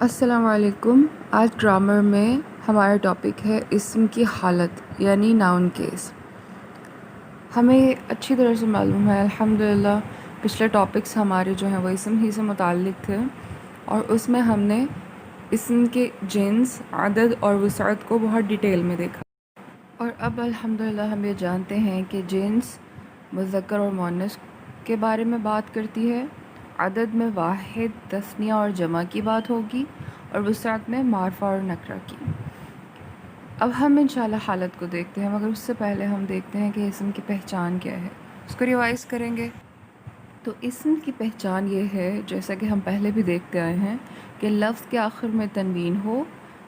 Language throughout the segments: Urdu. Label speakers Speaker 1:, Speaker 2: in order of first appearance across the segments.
Speaker 1: السلام علیکم۔ آج گرامر میں ہمارا ٹاپک ہے اسم کی حالت یعنی ناؤن کیس۔ ہمیں اچھی طرح سے معلوم ہے الحمدللہ پچھلے ٹاپکس ہمارے جو ہیں وہ اسم ہی سے متعلق تھے، اور اس میں ہم نے اسم کے جنس، عدد اور وسعت کو بہت ڈیٹیل میں دیکھا، اور اب الحمدللہ ہم یہ جانتے ہیں کہ جنس مذکر اور مؤنث کے بارے میں بات کرتی ہے، عدد میں واحد، تثنیہ اور جمع کی بات ہوگی، اور وسعت میں معرفہ اور نکرہ کی۔ اب ہم انشاءاللہ حالت کو دیکھتے ہیں، مگر اس سے پہلے ہم دیکھتے ہیں کہ اسم کی پہچان کیا ہے، اس کو ریوائز کریں گے۔ تو اسم کی پہچان یہ ہے، جیسا کہ ہم پہلے بھی دیکھتے آئے ہیں، کہ لفظ کے آخر میں تنوین ہو،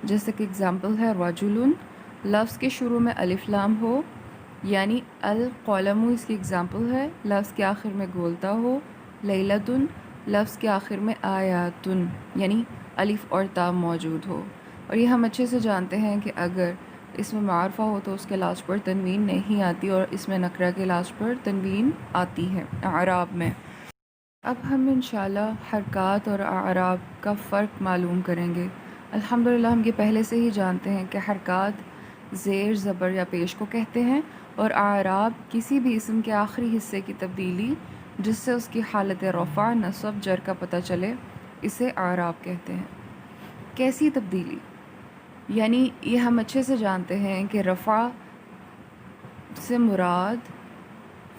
Speaker 1: جیسے کہ اگزامپل ہے رجل، لفظ کے شروع میں الف لام ہو، یعنی القلم اس کی اگزامپل ہے، لفظ کے آخر میں گولتا ہو، لیلۃ، لفظ کے آخر میں آیات، یعنی الف اور تا موجود ہو۔ اور یہ ہم اچھے سے جانتے ہیں کہ اگر اس میں معرفہ ہو تو اس کے لاسٹ پر تنوین نہیں آتی، اور اس میں نکرہ کے لاسٹ پر تنوین آتی ہے اعراب میں۔ اب ہم انشاءاللہ حرکات اور اعراب کا فرق معلوم کریں گے۔ الحمدللہ ہم یہ پہلے سے ہی جانتے ہیں کہ حرکات زیر، زبر یا پیش کو کہتے ہیں، اور اعراب کسی بھی اسم کے آخری حصے کی تبدیلی جس سے اس کی حالت رفع، نصب، جر کا پتہ چلے، اسے اعراب کہتے ہیں۔ کیسی تبدیلی؟ یعنی یہ ہم اچھے سے جانتے ہیں کہ رفع سے مراد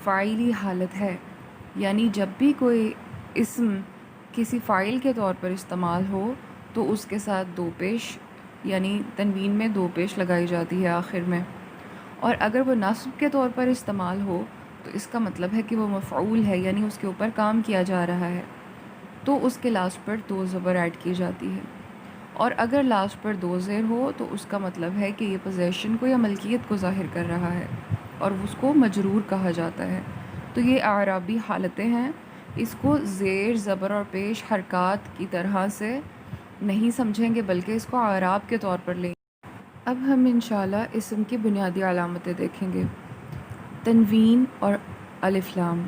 Speaker 1: فاعلی حالت ہے، یعنی جب بھی کوئی اسم کسی فاعل کے طور پر استعمال ہو تو اس کے ساتھ دو پیش یعنی تنوین میں دو پیش لگائی جاتی ہے آخر میں، اور اگر وہ نصب کے طور پر استعمال ہو تو اس کا مطلب ہے کہ وہ مفعول ہے، یعنی اس کے اوپر کام کیا جا رہا ہے، تو اس کے لاسٹ پر دو زبر ایڈ کی جاتی ہے، اور اگر لاسٹ پر دو زیر ہو تو اس کا مطلب ہے کہ یہ پوزیشن کو یا ملکیت کو ظاہر کر رہا ہے، اور اس کو مجرور کہا جاتا ہے۔ تو یہ اعرابی حالتیں ہیں، اس کو زیر، زبر اور پیش حرکات کی طرح سے نہیں سمجھیں گے، بلکہ اس کو اعراب کے طور پر لیں گے۔ اب ہم انشاءاللہ اسم کی بنیادی علامتیں دیکھیں گے۔ تنوین اور الف لام۔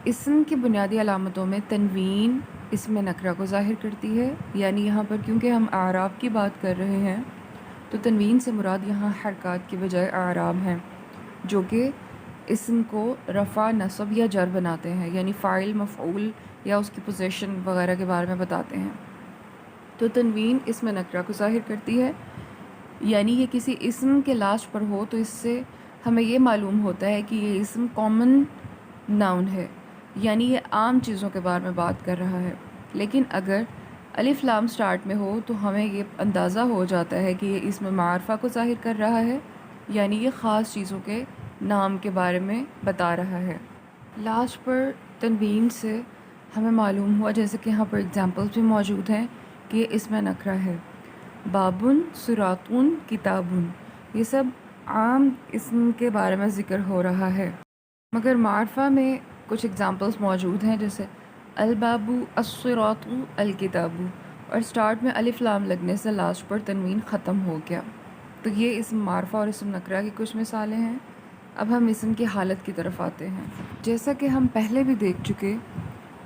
Speaker 1: اسم کی بنیادی علامتوں میں تنوین اسم نکرہ کو ظاہر کرتی ہے، یعنی یہاں پر کیونکہ ہم اعراب کی بات کر رہے ہیں تو تنوین سے مراد یہاں حرکات کی بجائے اعراب ہیں، جو کہ اسم کو رفع، نصب یا جر بناتے ہیں، یعنی فاعل، مفعول یا اس کی پوزیشن وغیرہ کے بارے میں بتاتے ہیں۔ تو تنوین اسم نکرہ کو ظاہر کرتی ہے، یعنی یہ کسی اسم کے لاسٹ پر ہو تو اس سے ہمیں یہ معلوم ہوتا ہے کہ یہ اسم کامن ناؤن ہے، یعنی یہ عام چیزوں کے بارے میں بات کر رہا ہے۔ لیکن اگر الف لام سٹارٹ میں ہو تو ہمیں یہ اندازہ ہو جاتا ہے کہ یہ اسم معرفہ کو ظاہر کر رہا ہے، یعنی یہ خاص چیزوں کے نام کے بارے میں بتا رہا ہے۔ لاسٹ پر تنوین سے ہمیں معلوم ہوا، جیسے کہ یہاں پر اگزامپلس بھی موجود ہیں، کہ یہ اسم نکرہ ہے۔ بابن، صراطن، کتابن، یہ سب عام اسم کے بارے میں ذکر ہو رہا ہے، مگر معرفہ میں کچھ اگزامپلس موجود ہیں، جیسے الباب، الصراط، الکتاب، اور سٹارٹ میں الف لام لگنے سے لاسٹ پر تنوین ختم ہو گیا۔ تو یہ اسم معرفہ اور اسم نکرہ کی کچھ مثالیں ہیں۔ اب ہم اسم کی حالت کی طرف آتے ہیں۔ جیسا کہ ہم پہلے بھی دیکھ چکے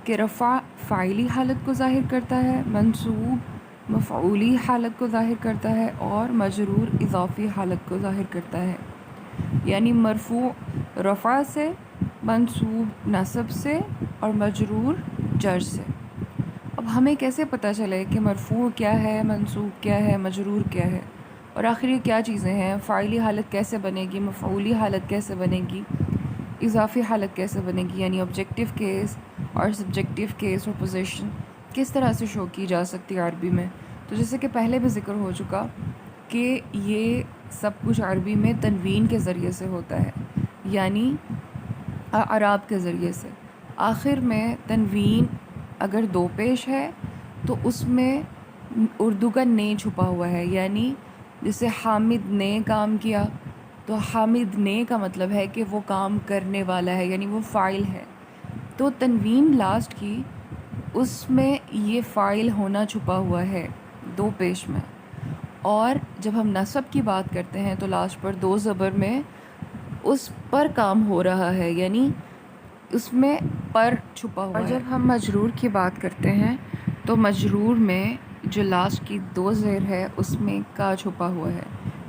Speaker 1: کہ رفع فاعلی حالت کو ظاہر کرتا ہے، منصوب مفعولی حالت کو ظاہر کرتا ہے، اور مجرور اضافی حالت کو ظاہر کرتا ہے، یعنی مرفوع رفع سے، منصوب نصب سے، اور مجرور جر سے۔ اب ہمیں کیسے پتہ چلے کہ مرفوع کیا ہے، منصوب کیا ہے، مجرور کیا ہے، اور آخر یہ کیا چیزیں ہیں؟ فاعلی حالت کیسے بنے گی، مفعولی حالت کیسے بنے گی، اضافی حالت کیسے بنے گی، یعنی آبجیکٹیو کیس اور سبجیکٹیو کیس اور پوزیشن کس طرح سے شو کی جا سکتی ہے عربی میں؟ تو جیسے کہ پہلے بھی ذکر ہو چکا کہ یہ سب کچھ عربی میں تنوین کے ذریعے سے ہوتا ہے، یعنی اعراب کے ذریعے سے۔ آخر میں تنوین اگر دو پیش ہے تو اس میں اردو کا نے چھپا ہوا ہے، یعنی جیسے حامد نے کام کیا تو حامد نے کا مطلب ہے کہ وہ کام کرنے والا ہے، یعنی وہ فاعل ہے۔ تو تنوین لاسٹ کی اس میں یہ فاعل ہونا چھپا ہوا ہے دو پیش میں، اور جب ہم نصب کی بات کرتے ہیں تو لاسٹ پر دو زبر میں اس پر کام ہو رہا ہے، یعنی اس میں پر چھپا ہوا ہے۔ اور جب ہم مجرور کی بات کرتے ہیں تو مجرور میں جو لاسٹ کی دو زیر ہے اس میں کا چھپا ہوا ہے،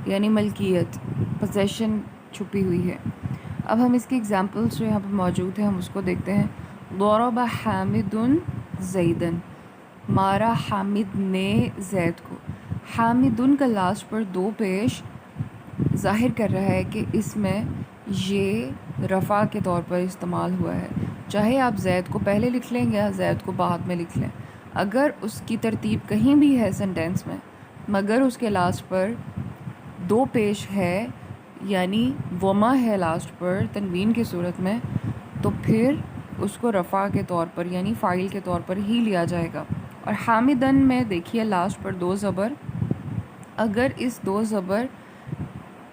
Speaker 1: یعنی ملکیت، پوزیشن چھپی ہوئی ہے۔ اب ہم اس کی ایگزامپلس جو یہاں پہ موجود ہیں ہم اس کو دیکھتے ہیں۔ ضرب حامد زیدن، مارا حامد نے زید کو۔ حامدن کا لاسٹ پر دو پیش ظاہر کر رہا ہے کہ اس میں یہ رفع کے طور پر استعمال ہوا ہے، چاہے آپ زید کو پہلے لکھ لیں یا زید کو بعد میں لکھ لیں۔ اگر اس کی ترتیب کہیں بھی ہے سنٹینس میں مگر اس کے لاسٹ پر دو پیش ہے، یعنی وما ہے لاسٹ پر تنوین کی صورت میں، تو پھر اس کو رفع کے طور پر یعنی فاعل کے طور پر ہی لیا جائے گا۔ اور حامدن میں دیکھیے لاسٹ پر دو زبر، اگر اس دو زبر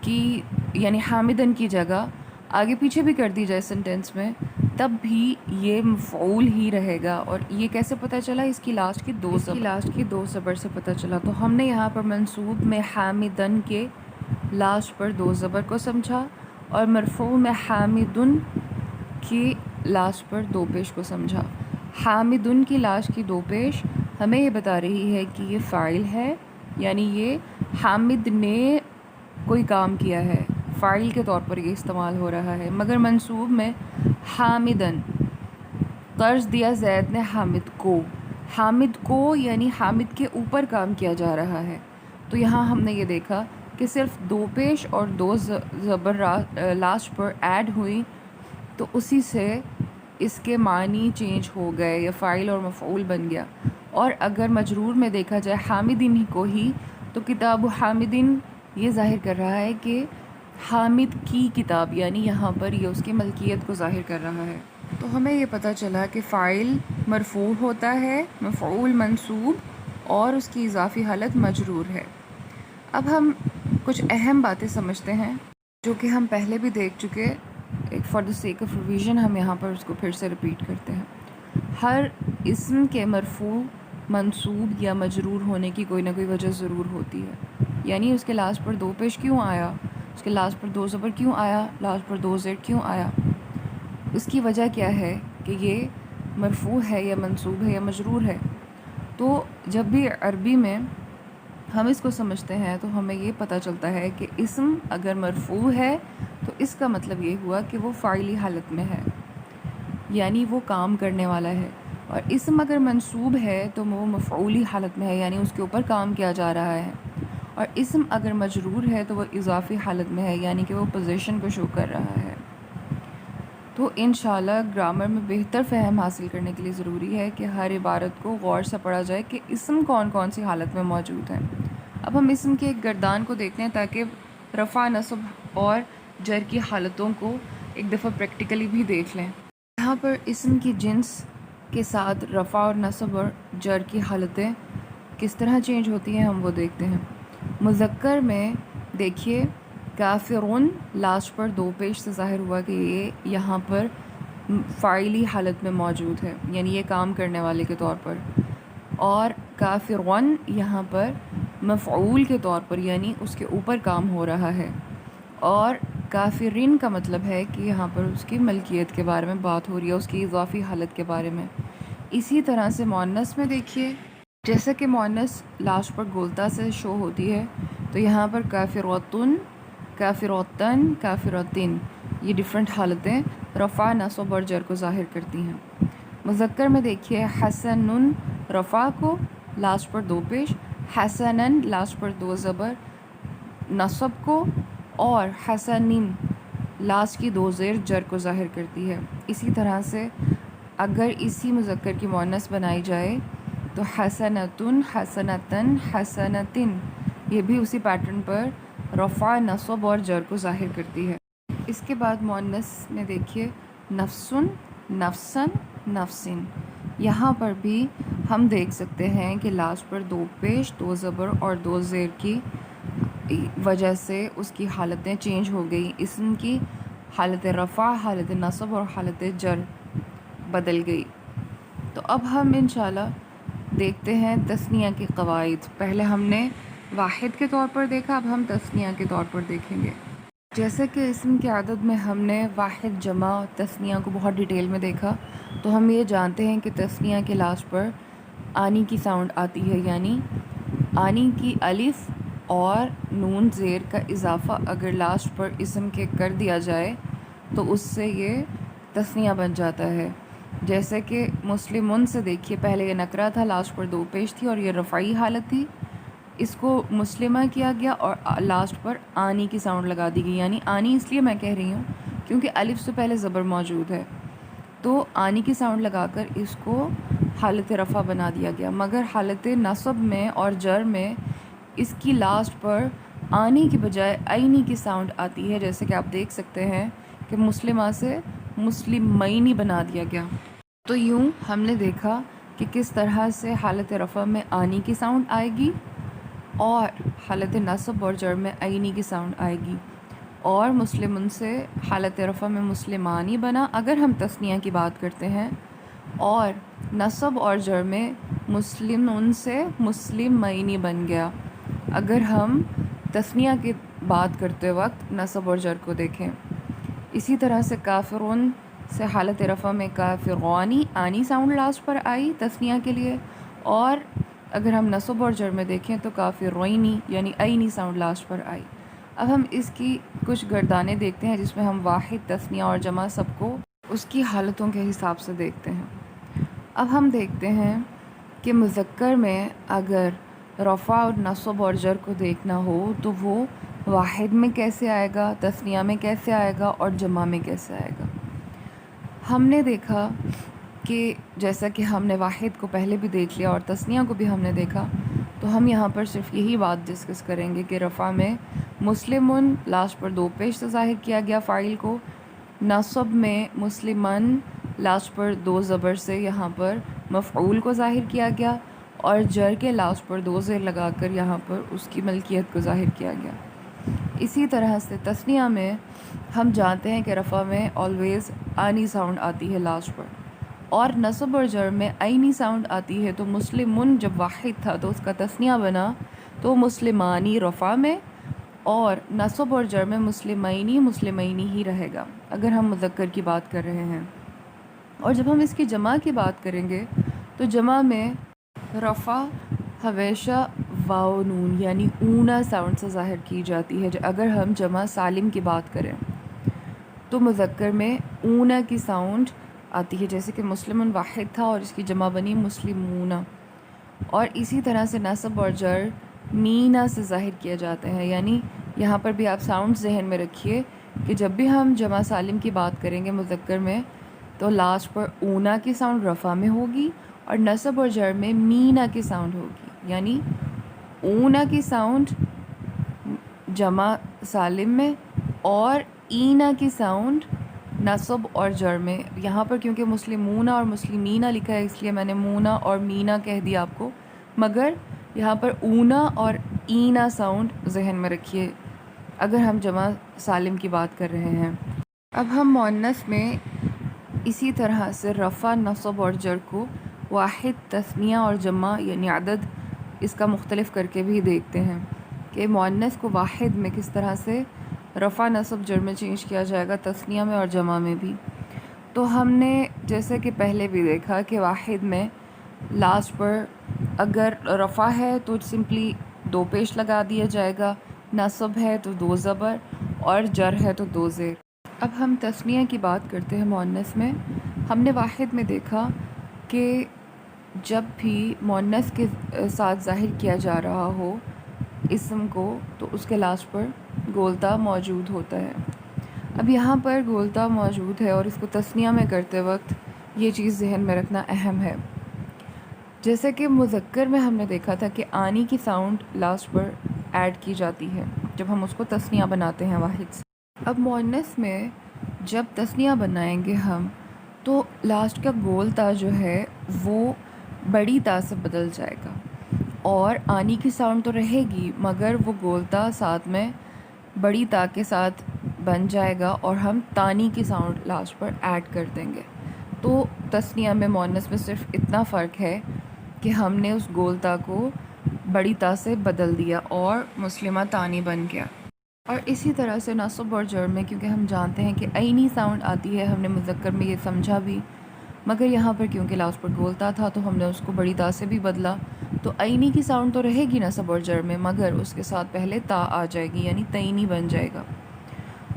Speaker 1: کی یعنی حامدن کی جگہ آگے پیچھے بھی کر دی جائے سنٹینس میں تب بھی یہ مفعول ہی رہے گا۔ اور یہ کیسے پتہ چلا؟ اس کی لاسٹ کی دو زبر سے پتہ چلا۔ تو ہم نے یہاں پر منصوب میں حامدن کے لاسٹ پر دو زبر کو سمجھا اور مرفوع میں حامدن کی لاسٹ پر دو پیش کو سمجھا۔ حامدن کی لاسٹ کی دو پیش ہمیں یہ بتا رہی ہے کہ یہ فاعل ہے، یعنی یہ حامد نے کوئی کام کیا ہے، فاعل کے طور پر یہ استعمال ہو رہا ہے۔ مگر منصوب میں حامدن، قرض دیا زید نے حامد کو، حامد کو یعنی حامد کے اوپر کام کیا جا رہا ہے۔ تو یہاں ہم نے یہ دیکھا کہ صرف دو پیش اور دو زبر لاسٹ پر ایڈ ہوئی تو اسی سے اس کے معنی چینج ہو گئے، یا فاعل اور مفعول بن گیا۔ اور اگر مجرور میں دیکھا جائے حامدین ہی کو ہی تو کتاب حامدین یہ ظاہر کر رہا ہے کہ حامد کی کتاب، یعنی یہاں پر یہ اس کی ملکیت کو ظاہر کر رہا ہے۔ تو ہمیں یہ پتہ چلا کہ فاعل مرفوع ہوتا ہے، مفعول منصوب اور اس کی اضافی حالت مجرور ہے۔ اب ہم کچھ اہم باتیں سمجھتے ہیں جو کہ ہم پہلے بھی دیکھ چکے، ایک for the sake of revision ہم یہاں پر اس کو پھر سے ریپیٹ کرتے ہیں۔ ہر اسم کے مرفوع، منصوب یا مجرور ہونے کی کوئی نہ کوئی وجہ ضرور ہوتی ہے، یعنی اس کے لاسٹ پر دو پیش کیوں آیا، اس کے لاسٹ پر دو زبر کیوں آیا، لاسٹ پر دو زیر کیوں آیا، اس کی وجہ کیا ہے کہ یہ مرفوع ہے یا منصوب ہے یا مجرور ہے۔ تو جب بھی عربی میں ہم اس کو سمجھتے ہیں تو ہمیں یہ پتہ چلتا ہے کہ اسم اگر مرفوع ہے تو اس کا مطلب یہ ہوا کہ وہ فاعلی حالت میں ہے، یعنی وہ کام کرنے والا ہے، اور اسم اگر منصوب ہے تو وہ مفعولی حالت میں ہے، یعنی اس کے اوپر کام کیا جا رہا ہے، اور اسم اگر مجرور ہے تو وہ اضافی حالت میں ہے، یعنی کہ وہ پوزیشن کو شو کر رہا ہے۔ تو انشاءاللہ گرامر میں بہتر فہم حاصل کرنے کے لیے ضروری ہے کہ ہر عبارت کو غور سے پڑھا جائے کہ اسم کون کون سی حالت میں موجود ہیں۔ اب ہم اسم کے ایک گردان کو دیکھتے ہیں تاکہ رفع، نصب اور جر کی حالتوں کو ایک دفعہ پریکٹیکلی بھی دیکھ لیں۔ یہاں پر اسم کی جنس کے ساتھ رفع اور نصب اور جر کی حالتیں کس طرح چینج ہوتی ہیں ہم وہ دیکھتے ہیں۔ مذکر میں دیکھیے کافرون لاسٹ پر دو پیش سے ظاہر ہوا کہ یہ یہاں پر فاعلی حالت میں موجود ہے، یعنی یہ کام کرنے والے کے طور پر، اور کافرون یہاں پر مفعول کے طور پر یعنی اس کے اوپر کام ہو رہا ہے، اور کافرین کا مطلب ہے کہ یہاں پر اس کی ملکیت کے بارے میں بات ہو رہی ہے، اس کی اضافی حالت کے بارے میں۔ اسی طرح سے مؤنث میں دیکھیے جیسا کہ مؤنث لاسٹ پر گولتا سے شو ہوتی ہے تو یہاں پر کافراتن، کافراتن، کافراتن یہ ڈیفرنٹ حالتیں رفع، نصب اور جر کو ظاہر کرتی ہیں۔ مذکر میں دیکھیے حسنن رفع کو لاسٹ پر دو پیش، حسنن لاسٹ پر دو زبر نصب کو، اور حسنین لاسٹ کی دو زیر جر کو ظاہر کرتی ہے۔ اسی طرح سے اگر اسی مذکر کی مؤنث بنائی جائے تو حسنتن، حسنتن، حسنتن یہ بھی اسی پیٹرن پر رفع، نصب اور جر کو ظاہر کرتی ہے۔ اس کے بعد مؤنث میں دیکھیے نفسن، نفسن، نفسن، یہاں پر بھی ہم دیکھ سکتے ہیں کہ لاسٹ پر دو پیش، دو زبر اور دو زیر کی وجہ سے اس کی حالتیں چینج ہو گئی، اسم کی حالت رفع، حالت نصب اور حالت جر بدل گئی۔ تو اب ہم انشاءاللہ دیکھتے ہیں تثنیہ کی قواعد۔ پہلے ہم نے واحد کے طور پر دیکھا، اب ہم تثنیہ کے طور پر دیکھیں گے۔ جیسے کہ اسم کی عدد میں ہم نے واحد، جمع، تثنیہ کو بہت ڈیٹیل میں دیکھا، تو ہم یہ جانتے ہیں کہ تثنیہ کے لاسٹ پر آنی کی ساؤنڈ آتی ہے، یعنی آنی کی الف اور نون زیر کا اضافہ اگر لاسٹ پر اسم کے کر دیا جائے تو اس سے یہ تثنیہ بن جاتا ہے. جیسے کہ مسلمون سے دیکھیے، پہلے یہ نکرہ تھا، لاسٹ پر دو پیش تھی اور یہ رفعی حالت تھی. اس کو مسلمہ کیا گیا اور لاسٹ پر آنی کی ساؤنڈ لگا دی گئی. یعنی آنی اس لیے میں کہہ رہی ہوں کیونکہ الف سے پہلے زبر موجود ہے، تو آنی کی ساؤنڈ لگا کر اس کو حالت رفع بنا دیا گیا. مگر حالت نصب میں اور جر میں اس کی لاسٹ پر آنی کی بجائے عینی کی ساؤنڈ آتی ہے، جیسے کہ آپ دیکھ سکتے ہیں کہ مسلمہ سے مسلمینی بنا دیا گیا. تو یوں ہم نے دیکھا کہ کس طرح سے حالت رفع میں آنی کی ساؤنڈ آئے گی اور حالت نصب اور جر میں عینی کی ساؤنڈ آئے گی، اور مسلمن سے حالت رفع میں مسلمانی بنا اگر ہم تثنیہ کی بات کرتے ہیں، اور نصب اور جر میں مسلمن سے مسلمینی بن گیا اگر ہم تثنیہ کی بات کرتے وقت نصب اور جر کو دیکھیں. اسی طرح سے کافرون سے حالت رفع میں کافرونی آنی ساؤنڈ لاسٹ پر آئی تثنیہ کے لیے، اور اگر ہم نصب اور جر میں دیکھیں تو کافرینی یعنی عینی ساؤنڈ لاسٹ پر آئی. اب ہم اس کی کچھ گردانیں دیکھتے ہیں جس میں ہم واحد، تثنیہ اور جمع سب کو اس کی حالتوں کے حساب سے دیکھتے ہیں. اب ہم دیکھتے ہیں کہ مذکر میں اگر رفع اور نصب اور جر کو دیکھنا ہو تو وہ واحد میں کیسے آئے گا، تثنیہ میں کیسے آئے گا اور جمع میں کیسے آئے گا. ہم نے دیکھا کہ جیسا کہ ہم نے واحد کو پہلے بھی دیکھ لیا اور تثنیہ کو بھی ہم نے دیکھا، تو ہم یہاں پر صرف یہی بات ڈسکس کریں گے کہ رفع میں مسلمن لاسٹ پر دو پیش سے ظاہر کیا گیا فاعل کو، نصب میں مسلمن لاسٹ پر دو زبر سے یہاں پر مفعول کو ظاہر کیا گیا، اور جر کے لاسٹ پر دو زیر لگا کر یہاں پر اس کی ملکیت کو ظاہر کیا گیا. اسی طرح سے تثنیہ میں ہم جانتے ہیں کہ رفع میں آلویز آنی ساؤنڈ آتی ہے لاسٹ پر، اور نصب اور جر میں عینی ساؤنڈ آتی ہے. تو مسلمن جب واحد تھا تو اس کا تثنیہ بنا تو مسلمانی رفع میں، اور نصب اور جر میں مسلمینی ہی رہے گا اگر ہم مذکر کی بات کر رہے ہیں. اور جب ہم اس کی جمع کی بات کریں گے تو جمع میں رفع ہمیشہ واو نون یعنی اونا ساؤنڈ سے ظاہر کی جاتی ہے. اگر ہم جمع سالم کی بات کریں تو مذکر میں اونا کی ساؤنڈ آتی ہے، جیسے کہ مسلمن واحد تھا اور اس کی جمع بنی مسلمون. اور اسی طرح سے نصب اور جر مینا سے ظاہر کیا جاتے ہیں. یعنی یہاں پر بھی آپ ساؤنڈ ذہن میں رکھیے کہ جب بھی ہم جمع سالم کی بات کریں گے مذکر میں تو لاسٹ پر اونا کی ساؤنڈ رفع میں ہوگی اور نصب اور جر میں مینا کی ساؤنڈ ہوگی. یعنی اونا کی ساؤنڈ جمع سالم میں اور اینا کی ساؤنڈ نصب اور جر میں. یہاں پر کیونکہ مسلمون اور مسلمینہ لکھا ہے اس لیے میں نے مونا اور مینا کہہ دیا آپ کو، مگر یہاں پر اونا اور اینا ساؤنڈ ذہن میں رکھیے اگر ہم جمع سالم کی بات کر رہے ہیں. اب ہم مؤنث میں اسی طرح سے رفع، نصب اور جر کو واحد، تثنیہ اور جمع یعنی عدد اس کا مختلف کر کے بھی دیکھتے ہیں کہ مؤنث کو واحد میں کس طرح سے رفع، نصب، جر میں چینج کیا جائے گا، تثنیہ میں اور جمع میں بھی. تو ہم نے جیسے کہ پہلے بھی دیکھا کہ واحد میں لاسٹ پر اگر رفع ہے تو سمپلی دو پیش لگا دیا جائے گا، نصب ہے تو دو زبر اور جر ہے تو دو زیر. اب ہم تثنیہ کی بات کرتے ہیں مؤنث میں. ہم نے واحد میں دیکھا کہ جب بھی مؤنث کے ساتھ ظاہر کیا جا رہا ہو اسم کو تو اس کے لاسٹ پر گولتا موجود ہوتا ہے. اب یہاں پر گولتا موجود ہے اور اس کو تثنیہ میں کرتے وقت یہ چیز ذہن میں رکھنا اہم ہے. جیسے کہ مذکر میں ہم نے دیکھا تھا کہ آنی کی ساؤنڈ لاسٹ پر ایڈ کی جاتی ہے جب ہم اس کو تثنیہ بناتے ہیں واحد سے. اب مؤنث میں جب تثنیہ بنائیں گے ہم تو لاسٹ کا گول تا جو ہے وہ بڑی تا سے بدل جائے گا، اور آنی کی ساؤنڈ تو رہے گی مگر وہ گول تا ساتھ میں بڑی تا کے ساتھ بن جائے گا اور ہم تانی کی ساؤنڈ لاسٹ پر ایڈ کر دیں گے. تو تثنیہ میں مؤنث میں صرف اتنا فرق ہے کہ ہم نے اس گول تا کو بڑی تا سے بدل دیا اور مسلمہ تانی بن گیا. اور اسی طرح سے نصب اور جر میں کیونکہ ہم جانتے ہیں کہ عینی ساؤنڈ آتی ہے، ہم نے مذکر میں یہ سمجھا بھی، مگر یہاں پر کیونکہ لاسٹ پر گولتا تھا تو ہم نے اس کو بڑی تا سے بھی بدلا، تو عینی کی ساؤنڈ تو رہے گی نصب اور جر میں، مگر اس کے ساتھ پہلے تا آ جائے گی، یعنی تعینی بن جائے گا۔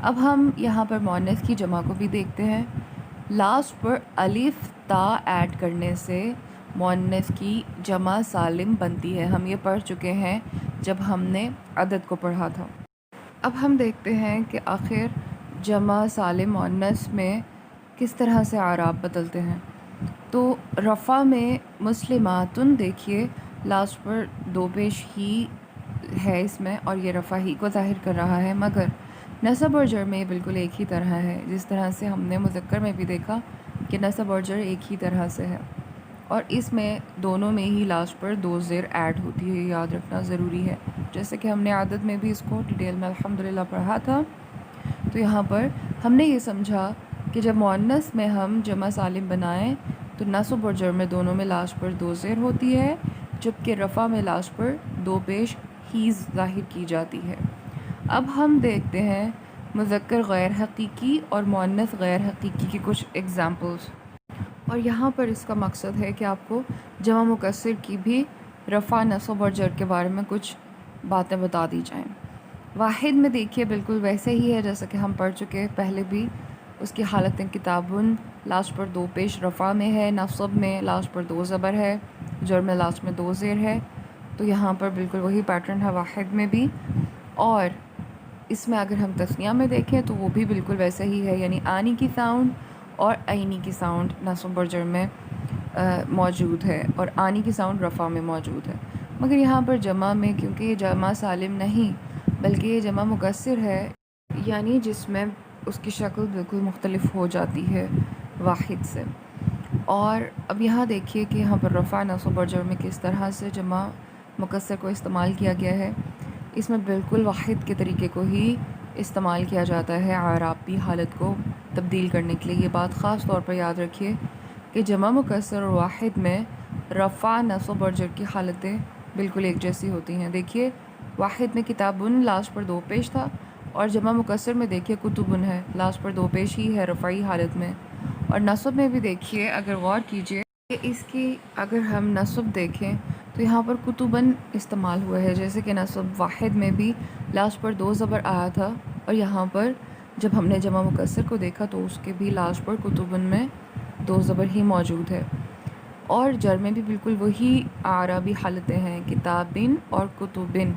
Speaker 1: اب ہم یہاں پر مؤنث کی جمع کو بھی دیکھتے ہیں۔ لاسٹ پر الف تا ایڈ کرنے سے مؤنث کی جمع سالم بنتی ہے، ہم یہ پڑھ چکے ہیں جب ہم نے عدد کو پڑھا تھا۔ اب ہم دیکھتے ہیں کہ آخر جمع سالم مؤنث میں کس طرح سے اعراب بدلتے ہیں۔ تو رفع میں مسلماتن، دیکھیے لاسٹ پر دو پیش ہی ہے اس میں، اور یہ رفع ہی کو ظاہر کر رہا ہے، مگر نصب اور جر میں بالکل ایک ہی طرح ہے، جس طرح سے ہم نے مذکر میں بھی دیکھا کہ نصب اور جر ایک ہی طرح سے ہے، اور اس میں دونوں میں ہی لاسٹ پر دو زیر ایڈ ہوتی ہے، یاد رکھنا ضروری ہے، جیسے کہ ہم نے عادت میں بھی اس کو ڈیٹیل میں الحمدللہ پڑھا تھا۔ تو یہاں پر ہم نے یہ سمجھا کہ جب مؤنث میں ہم جمع سالم بنائیں تو نصب اور جر میں دونوں میں لاسٹ پر دو زیر ہوتی ہے، جبکہ رفع میں لاسٹ پر دو پیش ہی ظاہر کی جاتی ہے۔ اب ہم دیکھتے ہیں مذکر غیر حقیقی اور مؤنث غیر حقیقی کی کچھ ایگزامپلس، اور یہاں پر اس کا مقصد ہے کہ آپ کو جمع مکسر کی بھی رفع، نصب اور جر کے بارے میں کچھ باتیں بتا دی جائیں۔ واحد میں دیکھیے بالکل ویسے ہی ہے جیسا کہ ہم پڑھ چکے پہلے بھی، اس کی حالتیں کتابن لاسٹ پر دو پیش رفع میں ہے، نصب میں لاسٹ پر دو زبر ہے، جر میں لاسٹ میں دو زیر ہے، تو یہاں پر بالکل وہی پیٹرن ہے واحد میں بھی۔ اور اس میں اگر ہم تثنیہ میں دیکھیں تو وہ بھی بالکل ویسا ہی ہے، یعنی آنی کی ساؤنڈ اور عینی کی ساؤنڈ نصب اور جر میں موجود ہے، اور آنی کی ساؤنڈ رفع میں موجود ہے، مگر یہاں پر جمع میں کیونکہ یہ جمع سالم نہیں بلکہ یہ جمع مکسر ہے، یعنی جس میں اس کی شکل بالکل مختلف ہو جاتی ہے واحد سے۔ اور اب یہاں دیکھیے کہ یہاں پر رفع، نصب اور جر میں کس طرح سے جمع مکسر کو استعمال کیا گیا ہے، اس میں بالکل واحد کے طریقے کو ہی استعمال کیا جاتا ہے اعرابی حالت کو تبدیل کرنے کے لیے۔ یہ بات خاص طور پر یاد رکھیے کہ جمع مکسر اور واحد میں رفع، نصب اور جر کی حالتیں بالکل ایک جیسی ہوتی ہیں۔ دیکھیے واحد میں کتابن لاسٹ پر دو پیش تھا، اور جمع مکسر میں دیکھیے کتبن ہے، لاسٹ پر دو پیش ہی ہے رفعی حالت میں۔ اور نصب میں بھی دیکھیے، اگر غور کیجئے کہ اس کی اگر ہم نصب دیکھیں تو یہاں پر کتبن استعمال ہوا ہے، جیسے کہ نصب واحد میں بھی لاسٹ پر دو زبر آیا تھا، اور یہاں پر جب ہم نے جمع مکسر کو دیکھا تو اس کے بھی لاسٹ پر کتبن میں دو زبر ہی موجود ہے۔ اور جر میں بھی بالکل وہی اعرابی حالتیں ہیں، کتابن اور کتبن۔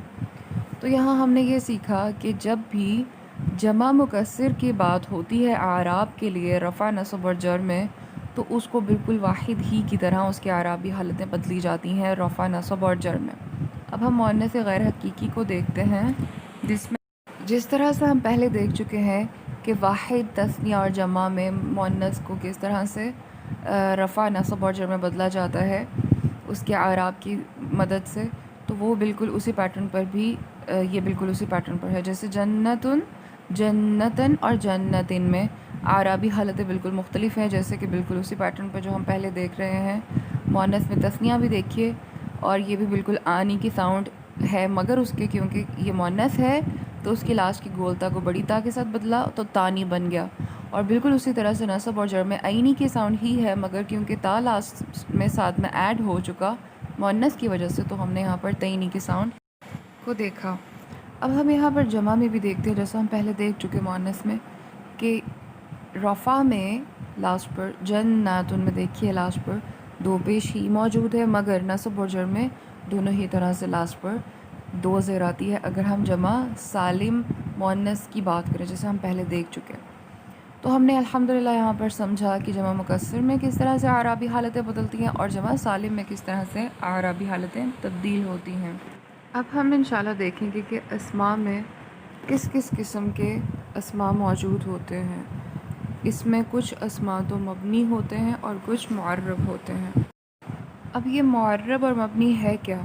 Speaker 1: تو یہاں ہم نے یہ سیکھا کہ جب بھی جمع مکسر کی بات ہوتی ہے اعراب کے لیے رفع، نصب اور جر میں، تو اس کو بالکل واحد ہی کی طرح اس کی اعرابی حالتیں بدلی جاتی ہیں رفع، نصب اور جر میں۔ اب ہم مؤنث غیر حقیقی کو دیکھتے ہیں، جس طرح سے ہم پہلے دیکھ چکے ہیں کہ واحد، تثنیہ اور جمع میں مؤنث کو کس طرح سے رفع، نصب اور جر میں بدلا جاتا ہے اس کے اعراب کی مدد سے، تو وہ بالکل اسی پیٹرن پر بھی یہ بالکل اسی پیٹرن پر ہے، جیسے جنتن، جنتن اور جنتن میں اعرابی حالتیں بالکل مختلف ہیں، جیسے کہ بالکل اسی پیٹرن پر جو ہم پہلے دیکھ رہے ہیں۔ مؤنث میں تثنیہ بھی دیکھیے، اور یہ بھی بالکل آنی کی ساؤنڈ ہے، مگر اس کے کیونکہ یہ مؤنث ہے تو اس کی لاسٹ کی گولتا کو بڑی تا کے ساتھ بدلا تو تانی بن گیا، اور بالکل اسی طرح سے نصب اور جر میں عینی کی ساؤنڈ ہی ہے، مگر کیونکہ تا لاسٹ میں ساتھ میں ایڈ ہو چکا مؤنث کی وجہ سے، تو ہم نے یہاں پر تعینی کی ساؤنڈ کو دیکھا۔ اب ہم یہاں پر جمع میں بھی دیکھتے ہیں، جیسا ہم پہلے دیکھ چکے مؤنث میں کہ رفع میں لاسٹ پر جناتن میں دیکھیے لاسٹ پر دو پیش ہی موجود ہے، مگر نصب اور جر میں دونوں ہی طرح سے لاسٹ پر دو زیر آتی ہے اگر ہم جمع سالم مؤنث کی بات کریں، جیسے ہم پہلے دیکھ چکے۔ تو ہم نے الحمدللہ یہاں پر سمجھا کہ جمع مکسر میں کس طرح سے اعرابی حالتیں بدلتی ہیں، اور جمع سالم میں کس طرح سے اعرابی حالتیں تبدیل ہوتی ہیں۔ اب ہم انشاءاللہ دیکھیں گے کہ اسماء میں کس کس قسم کے اسماء موجود ہوتے ہیں۔ اس میں کچھ اسماء تو مبنی ہوتے ہیں اور کچھ معرب ہوتے ہیں۔ اب یہ معرب اور مبنی ہے کیا؟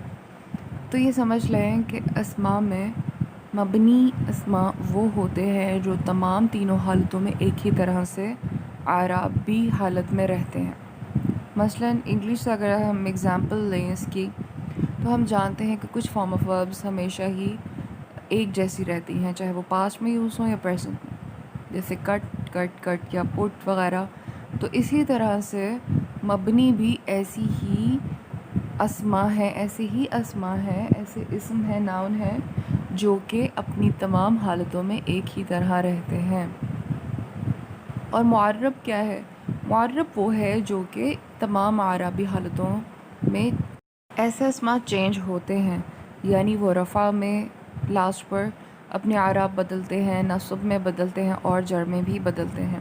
Speaker 1: تو یہ سمجھ لیں کہ اسماء میں مبنی اسماء وہ ہوتے ہیں جو تمام تینوں حالتوں میں ایک ہی طرح سے اعرابی حالت میں رہتے ہیں۔ مثلا انگلش سے اگر ہم اگزامپل لیں اس کی، تو ہم جانتے ہیں کہ کچھ فارم آف وربس ہمیشہ ہی ایک جیسی رہتی ہیں، چاہے وہ پاسٹ میں یوز ہوں یا پریزنٹ میں، جیسے کٹ، کٹ کٹ یا پٹ وغیرہ تو اسی طرح سے مبنی بھی ایسے ہی اسما ہے، ایسے اسم ہے، ناؤن ہے جو کہ اپنی تمام حالتوں میں ایک ہی طرح رہتے ہیں۔ اور معرب کیا ہے؟ معرب وہ ہے جو کہ تمام اعرابی حالتوں میں ایسے اسما چینج ہوتے ہیں، یعنی وہ رفع میں لاسٹ پر اپنے اعراب بدلتے ہیں، نصب میں بدلتے ہیں اور جر میں بھی بدلتے ہیں،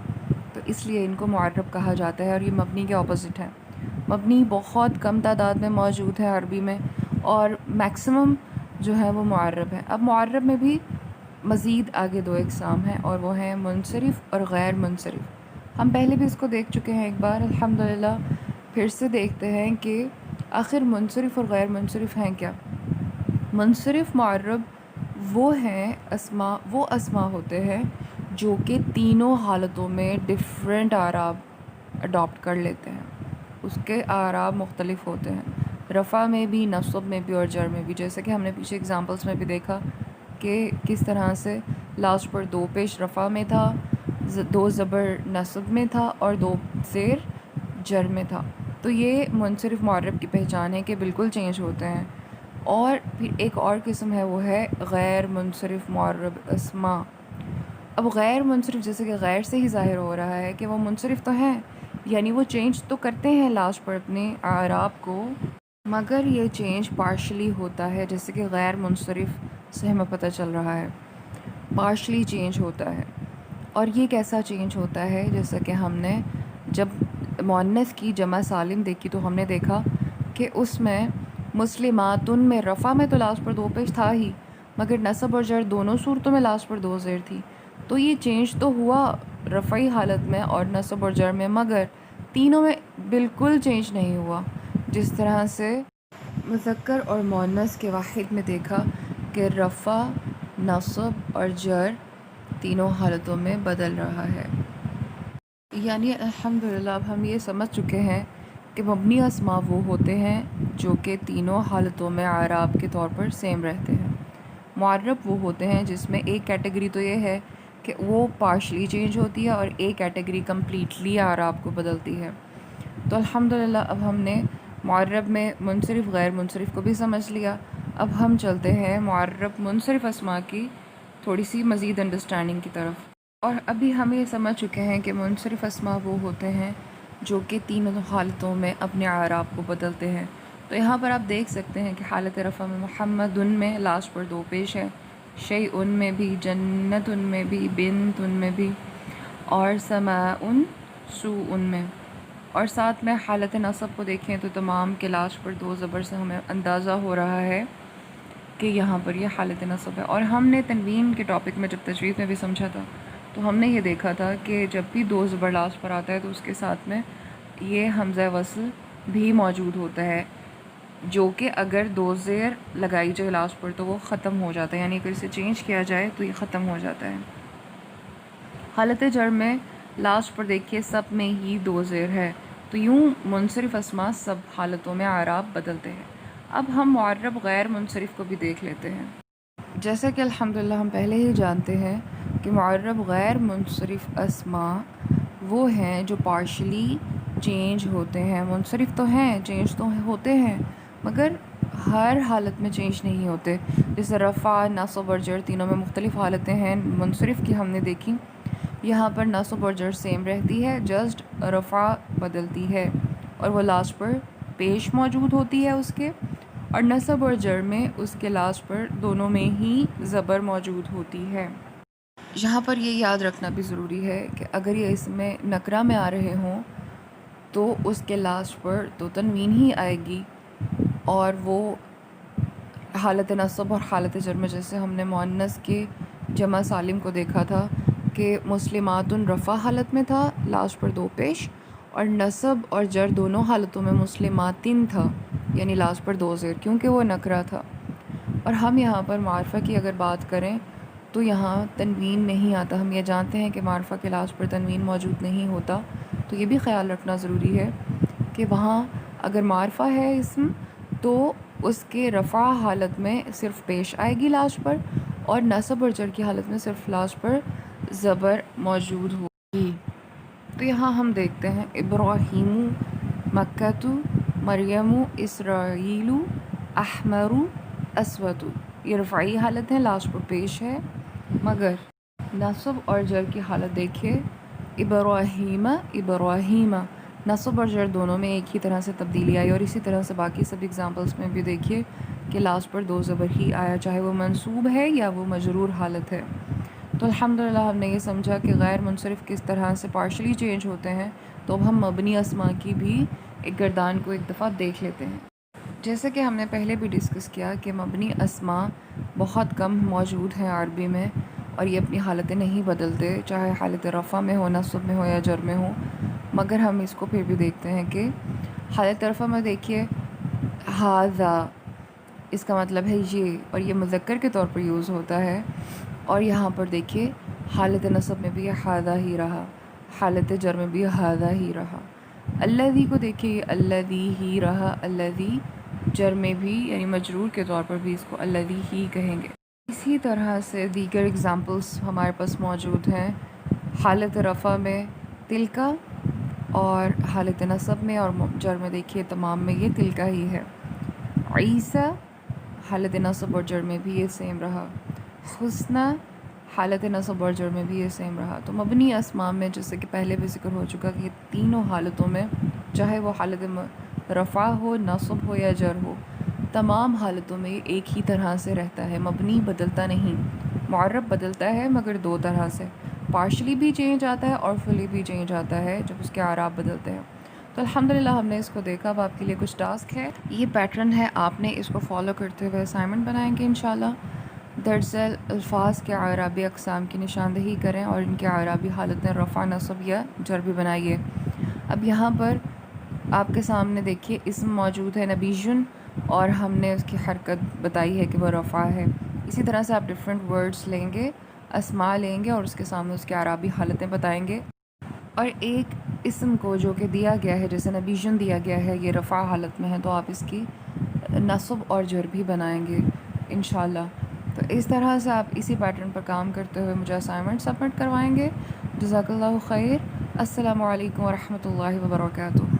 Speaker 1: تو اس لیے ان کو معرب کہا جاتا ہے۔ اور یہ مبنی کے اپوزٹ ہے۔ مبنی بہت کم تعداد میں موجود ہے عربی میں، اور میکسیمم جو ہے وہ معرب ہے۔ اب معرب میں بھی مزید آگے دو اقسام ہیں، اور وہ ہیں منصرف اور غیر منصرف۔ ہم پہلے بھی اس کو دیکھ چکے ہیں ایک بار، الحمدللہ پھر سے دیکھتے ہیں کہ آخر منصرف اور غیر منصرف ہیں کیا۔ منصرف معرب وہ اسما ہوتے ہیں جو کہ تینوں حالتوں میں ڈیفرنٹ اعراب اڈاپٹ کر لیتے ہیں، اس کے اعراب مختلف ہوتے ہیں، رفع میں بھی، نصب میں بھی اور جر میں بھی، جیسے کہ ہم نے پیچھے اگزامپلس میں بھی دیکھا کہ کس طرح سے لاسٹ پر دو پیش رفع میں تھا، دو زبر نصب میں تھا اور دو زیر جر میں تھا۔ تو یہ منصرف معرب کی پہچان ہے کہ بالکل چینج ہوتے ہیں۔ اور پھر ایک اور قسم ہے، وہ ہے غیر منصرف معرب اسما۔ اب غیر منصرف جیسے کہ غیر سے ہی ظاہر ہو رہا ہے کہ وہ منصرف تو ہیں، یعنی وہ چینج تو کرتے ہیں لاسٹ پر اپنے اعراب کو، مگر یہ چینج پارشلی ہوتا ہے، جیسے کہ غیر منصرف سے ہمیں پتہ چل رہا ہے پارشلی چینج ہوتا ہے۔ اور یہ کیسا چینج ہوتا ہے؟ جیسا کہ ہم نے جب مؤنث کی جمع سالم دیکھی تو ہم نے دیکھا کہ اس میں مسلماتن میں رفع میں تو لاسٹ پر دو پیش تھا ہی، مگر نصب اور جر دونوں صورتوں میں لاسٹ پر دو زیر تھی، تو یہ چینج تو ہوا رفعی حالت میں اور نصب اور جر میں، مگر تینوں میں بالکل چینج نہیں ہوا، جس طرح سے مذکر اور مؤنث کے واحد میں دیکھا کہ رفع، نصب اور جر تینوں حالتوں میں بدل رہا ہے۔ یعنی الحمدللہ اب ہم یہ سمجھ چکے ہیں کہ مبنی اسما وہ ہوتے ہیں جو کہ تینوں حالتوں میں اعراب کے طور پر سیم رہتے ہیں۔ معرب وہ ہوتے ہیں جس میں ایک کیٹیگری تو یہ ہے کہ وہ پارشلی چینج ہوتی ہے اور ایک کیٹیگری کمپلیٹلی اعراب کو بدلتی ہے۔ تو الحمدللہ اب ہم نے معرب میں منصرف غیر منصرف کو بھی سمجھ لیا۔ اب ہم چلتے ہیں معرب منصرف اسما کی تھوڑی سی مزید انڈرسٹینڈنگ کی طرف۔ اور ابھی ہم یہ سمجھ چکے ہیں کہ منصرف اسما وہ ہوتے ہیں جو کہ تینوں حالتوں میں اپنے اعراب کو بدلتے ہیں۔ تو یہاں پر آپ دیکھ سکتے ہیں کہ حالت رفع میں محمد ان میں لاسٹ پر دو پیش ہے، شیء ان میں بھی، جنت ان میں بھی، بنت ان میں بھی، اور سماء ان، سو ان میں۔ اور ساتھ میں حالت نصب کو دیکھیں تو تمام کے لاسٹ پر دو زبر سے ہمیں اندازہ ہو رہا ہے کہ یہاں پر یہ حالت نصب ہے۔ اور ہم نے تنوین کے ٹاپک میں جب تجوید میں بھی سمجھا تھا تو ہم نے یہ دیکھا تھا کہ جب بھی دو زبر لاسٹ پر آتا ہے تو اس کے ساتھ میں یہ حمزہ وصل بھی موجود ہوتا ہے، جو کہ اگر دو زیر لگائی جائے لاسٹ پر تو وہ ختم ہو جاتا ہے، یعنی اگر اسے چینج کیا جائے تو یہ ختم ہو جاتا ہے۔ حالت جر میں لاسٹ پر دیکھیے سب میں ہی دو زیر ہے، تو یوں منصرف اسما سب حالتوں میں اعراب بدلتے ہیں۔ اب ہم معرب غیر منصرف کو بھی دیکھ لیتے ہیں۔ جیسا کہ الحمدللہ ہم پہلے ہی جانتے ہیں کہ معرب غیر منصرف اسما وہ ہیں جو پارشلی چینج ہوتے ہیں۔ منصرف تو ہیں، چینج تو ہوتے ہیں، مگر ہر حالت میں چینج نہیں ہوتے۔ جیسے رفع، نصب اور جر تینوں میں مختلف حالتیں ہیں منصرف کی ہم نے دیکھی، یہاں پر نصب اور جر سیم رہتی ہے، جسٹ رفع بدلتی ہے اور وہ لاسٹ پر پیش موجود ہوتی ہے اس کے، اور نصب اور جر میں اس کے لاسٹ پر دونوں میں ہی زبر موجود ہوتی ہے۔ یہاں پر یہ یاد رکھنا بھی ضروری ہے کہ اگر یہ اس میں نکرہ میں آ رہے ہوں تو اس کے لاسٹ پر تو تنوین ہی آئے گی، اور وہ حالت نصب اور حالت جر میں جیسے ہم نے مؤنث کے جمع سالم کو دیکھا تھا کہ مسلمات رفع حالت میں تھا لاسٹ پر دو پیش، اور نصب اور جر دونوں حالتوں میں مسلماتن تھا، یعنی لاسٹ پر دو زیر، کیونکہ وہ نکرہ تھا۔ اور ہم یہاں پر معرفہ کی اگر بات کریں تو یہاں تنوین نہیں آتا، ہم یہ جانتے ہیں کہ معرفہ کے لاسٹ پر تنوین موجود نہیں ہوتا، تو یہ بھی خیال رکھنا ضروری ہے کہ وہاں اگر معرفہ ہے اسم تو اس کے رفع حالت میں صرف پیش آئے گی لاسٹ پر، اور نصب اور جر کی حالت میں صرف لاسٹ پر زبر موجود ہوگی۔ تو یہاں ہم دیکھتے ہیں ابراہیم، مکۃ، مریم، اسرائیل، احمر، اسود، یہ رفعی حالت ہے، لاسٹ پر پیش ہے، مگر نصب اور جر کی حالت دیکھیے، ابراہیم ابراہیم، نصب اور جر دونوں میں ایک ہی طرح سے تبدیلی آئی، اور اسی طرح سے باقی سب ایگزامپلس میں بھی دیکھیے کہ لاسٹ پر دو زبر ہی آیا، چاہے وہ منصوب ہے یا وہ مجرور حالت ہے۔ تو الحمدللہ ہم نے یہ سمجھا کہ غیر منصرف کس طرح سے پارشلی چینج ہوتے ہیں، تو اب ہم مبنی اسما کی بھی ایک گردان کو ایک دفعہ دیکھ لیتے ہیں۔ جیسے کہ ہم نے پہلے بھی ڈسکس کیا کہ مبنی اسما بہت کم موجود ہیں عربی میں، اور یہ اپنی حالتیں نہیں بدلتے، چاہے حالت رفع میں ہو، نصب میں ہو یا جر میں ہو، مگر ہم اس کو پھر بھی دیکھتے ہیں کہ حالت رفع میں دیکھیے ھذا، اس کا مطلب ہے یہ، اور یہ مذکر کے طور پر یوز ہوتا ہے، اور یہاں پر دیکھیے حالت نصب میں بھی ھذا ہی رہا، حالت جر میں بھی ھذا ہی رہا۔ الذی کو دیکھیے الذی ہی رہا، الذی جر میں بھی یعنی مجرور کے طور پر بھی اس کو الذی ہی کہیں گے۔ اسی طرح سے دیگر ایگزامپلس ہمارے پاس موجود ہیں، حالت رفع میں تلکا، اور حالت نصب میں اور جر میں دیکھیے تمام میں یہ تلکا ہی ہے۔ عیسیٰ، حالت نصب اور جر میں بھی یہ سیم رہا۔ حسنہ، حالت نصب اور جر میں بھی یہ سیم رہا۔ تو مبنی اسماء میں جیسے کہ پہلے بھی ذکر ہو چکا کہ یہ تینوں حالتوں میں، چاہے وہ حالت رفع ہو، نصب ہو یا جر ہو، تمام حالتوں میں یہ ایک ہی طرح سے رہتا ہے، مبنی بدلتا نہیں، معرب بدلتا ہے مگر دو طرح سے، پارشلی بھی چینج آتا ہے اور فلی بھی چینج آتا ہے جب اس کے اعراب بدلتے ہیں۔ تو الحمدللہ ہم نے اس کو دیکھا۔ اب آپ کے لیے کچھ ٹاسک ہے، یہ پیٹرن ہے، آپ نے اس کو فالو کرتے ہوئے اسائنمنٹ بنائیں گے انشاءاللہ۔ دراصل الفاظ کے اعرابی اقسام کی نشاندہی کریں اور ان کے اعرابی حالتیں رفع، نصب یا جر بھی بنائیے۔ اب یہاں پر آپ کے سامنے دیکھیے اسم موجود ہے نبیجن، اور ہم نے اس کی حرکت بتائی ہے کہ وہ رفع ہے۔ اسی طرح سے آپ ڈفرینٹ ورڈز لیں گے، اسماء لیں گے، اور اس کے سامنے اس کے اعرابی حالتیں بتائیں گے، اور ایک اسم کو جو کہ دیا گیا ہے، جیسے نبیجن دیا گیا ہے، یہ رفع حالت میں ہے، تو آپ اس کی نصب اور جر بھی بنائیں گے انشاءاللہ۔ تو اس طرح سے آپ اسی پیٹرن پر کام کرتے ہوئے مجھے اسائنمنٹ سبمٹ کروائیں گے۔ جزاک اللہ خیر۔ السلام علیکم ورحمۃ اللہ وبرکاتہ۔